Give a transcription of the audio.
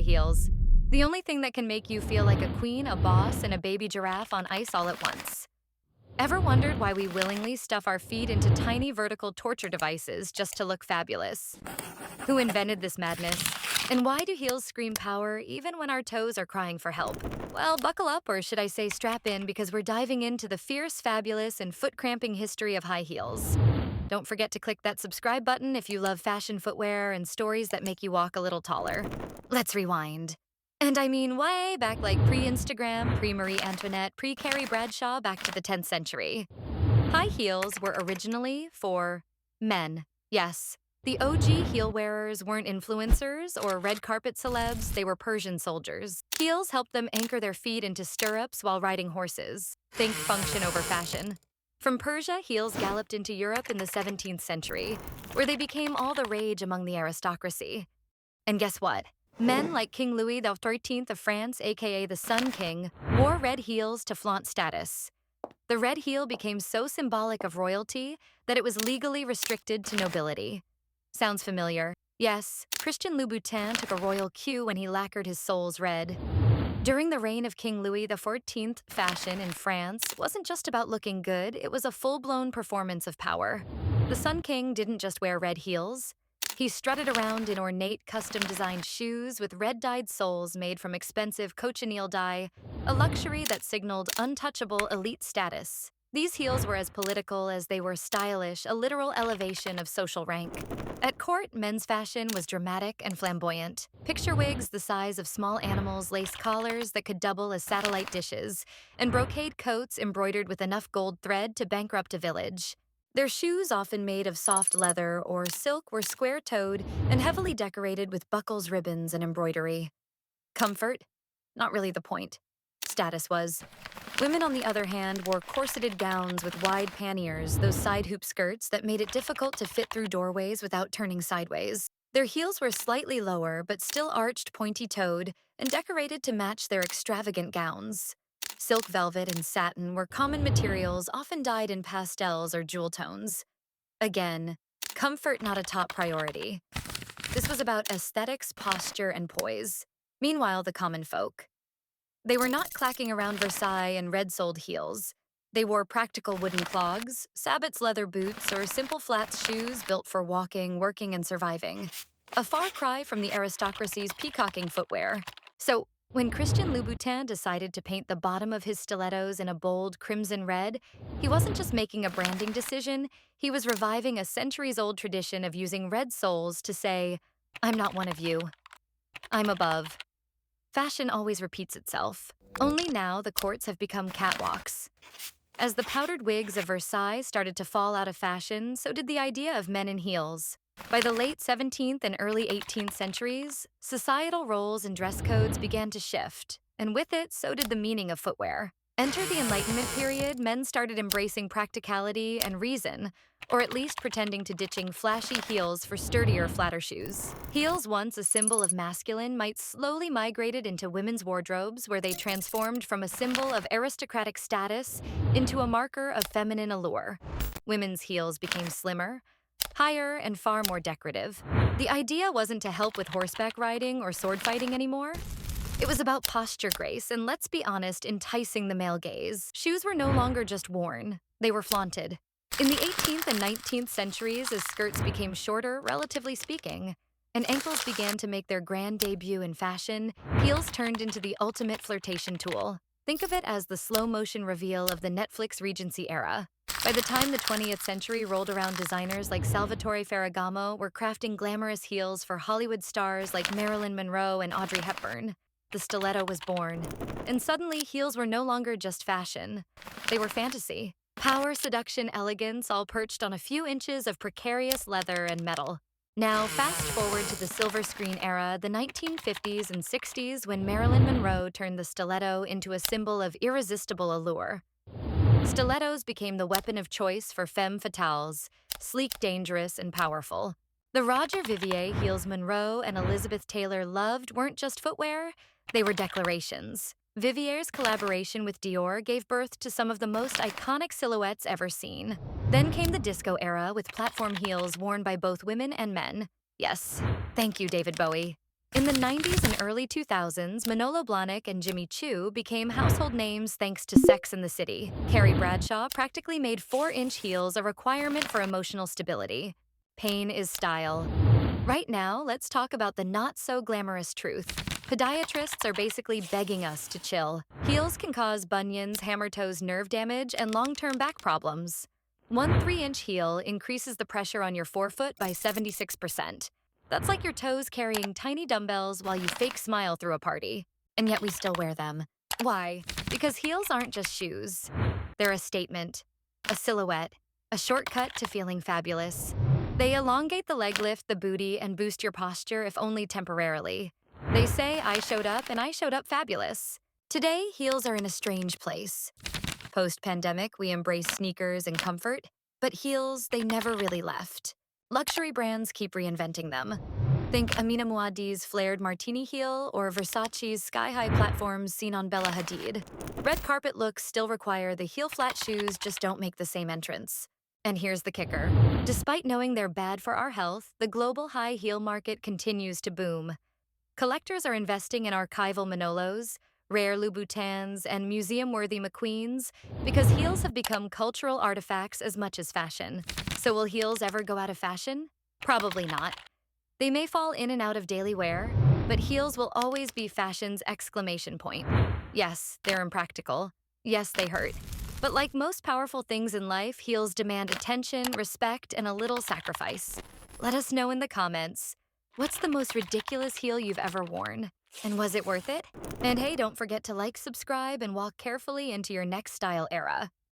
heels. The only thing that can make you feel like a queen, a boss, and a baby giraffe on ice all at once. Ever wondered why we willingly stuff our feet into tiny vertical torture devices just to look fabulous? Who invented this madness? And why do heels scream power even when our toes are crying for help? Well, buckle up, or should I say strap in, because we're diving into the fierce, fabulous, and foot-cramping history of high heels. Don't forget to click that subscribe button if you love fashion footwear and stories that make you walk a little taller. Let's rewind. And I mean way back, like pre-Instagram, pre-Marie Antoinette, pre-Carrie Bradshaw, back to the 10th century. High heels were originally for men. Yes, the OG heel wearers weren't influencers or red carpet celebs, they were Persian soldiers. Heels helped them anchor their feet into stirrups while riding horses. Think function over fashion. From Persia, heels galloped into Europe in the 17th century, where they became all the rage among the aristocracy. And guess what? Men like King Louis XIII of France, aka the Sun King, wore red heels to flaunt status. The red heel became so symbolic of royalty that it was legally restricted to nobility. Sounds familiar? Yes, Christian Louboutin took a royal cue when he lacquered his soles red. During the reign of King Louis XIV, fashion in France wasn't just about looking good, it was a full-blown performance of power. The Sun King didn't just wear red heels. He strutted around in ornate, custom-designed shoes with red-dyed soles made from expensive cochineal dye, a luxury that signaled untouchable elite status. These heels were as political as they were stylish, a literal elevation of social rank. At court, men's fashion was dramatic and flamboyant. Picture wigs the size of small animals, lace collars that could double as satellite dishes, and brocade coats embroidered with enough gold thread to bankrupt a village. Their shoes, often made of soft leather or silk, were square-toed and heavily decorated with buckles, ribbons, and embroidery. Comfort? Not really the point. Status was. Women, on the other hand, wore corseted gowns with wide panniers, those side hoop skirts that made it difficult to fit through doorways without turning sideways. Their heels were slightly lower, but still arched, pointy-toed, and decorated to match their extravagant gowns. Silk, velvet, and satin were common materials, often dyed in pastels or jewel tones. Again, comfort not a top priority. This was about aesthetics, posture, and poise. Meanwhile, the common folk. They were not clacking around Versailles in red-soled heels. They wore practical wooden clogs, sabots leather boots, or simple flats shoes built for walking, working, and surviving. A far cry from the aristocracy's peacocking footwear. So, when Christian Louboutin decided to paint the bottom of his stilettos in a bold crimson red, he wasn't just making a branding decision, he was reviving a centuries-old tradition of using red soles to say, "I'm not one of you. I'm above." Fashion always repeats itself. Only now the courts have become catwalks. As the powdered wigs of Versailles started to fall out of fashion, so did the idea of men in heels. By the late 17th and early 18th centuries, societal roles and dress codes began to shift, and with it, so did the meaning of footwear. Enter the Enlightenment period, men started embracing practicality and reason, or at least pretending to ditching flashy heels for sturdier, flatter shoes. Heels, once a symbol of masculine, might slowly migrated into women's wardrobes, where they transformed from a symbol of aristocratic status into a marker of feminine allure. Women's heels became slimmer, higher, and far more decorative. The idea wasn't to help with horseback riding or sword fighting anymore. It was about posture grace and, let's be honest, enticing the male gaze. Shoes were no longer just worn, they were flaunted. In the 18th and 19th centuries, as skirts became shorter, relatively speaking, and ankles began to make their grand debut in fashion, heels turned into the ultimate flirtation tool. Think of it as the slow-motion reveal of the Netflix Regency era. By the time the 20th century rolled around, designers like Salvatore Ferragamo were crafting glamorous heels for Hollywood stars like Marilyn Monroe and Audrey Hepburn. The stiletto was born, and suddenly heels were no longer just fashion. They were fantasy. Power, seduction, elegance, all perched on a few inches of precarious leather and metal. Now, fast forward to the silver screen era, the 1950s and 60s, when Marilyn Monroe turned the stiletto into a symbol of irresistible allure. Stilettos became the weapon of choice for femme fatales, sleek, dangerous, and powerful. The Roger Vivier heels Monroe and Elizabeth Taylor loved weren't just footwear, they were declarations. Vivier's collaboration with Dior gave birth to some of the most iconic silhouettes ever seen. Then came the disco era with platform heels worn by both women and men. Yes, thank you, David Bowie. In the 90s and early 2000s, Manolo Blahnik and Jimmy Choo became household names thanks to Sex and the City. Carrie Bradshaw practically made 4-inch heels a requirement for emotional stability. Pain is style. Right now, let's talk about the not-so-glamorous truth. Podiatrists are basically begging us to chill. Heels can cause bunions, hammer toes, nerve damage, and long-term back problems. One 3-inch heel increases the pressure on your forefoot by 76%. That's like your toes carrying tiny dumbbells while you fake smile through a party. And yet we still wear them. Why? Because heels aren't just shoes. They're a statement, a silhouette, a shortcut to feeling fabulous. They elongate the leg lift, the booty, and boost your posture, if only temporarily. They say, I showed up and I showed up fabulous. Today, heels are in a strange place. Post-pandemic, we embrace sneakers and comfort, but heels, they never really left. Luxury brands keep reinventing them. Think Amina Muaddi's flared martini heel or Versace's sky-high platforms seen on Bella Hadid. Red carpet looks still require the heel-flat shoes, just don't make the same entrance. And here's the kicker. Despite knowing they're bad for our health, the global high heel market continues to boom. Collectors are investing in archival Manolos, rare Louboutins, and museum-worthy McQueens because heels have become cultural artifacts as much as fashion. So will heels ever go out of fashion? Probably not. They may fall in and out of daily wear, but heels will always be fashion's exclamation point. Yes, they're impractical. Yes, they hurt. But like most powerful things in life, heels demand attention, respect, and a little sacrifice. Let us know in the comments. What's the most ridiculous heel you've ever worn? And was it worth it? And hey, don't forget to like, subscribe, and walk carefully into your next style era.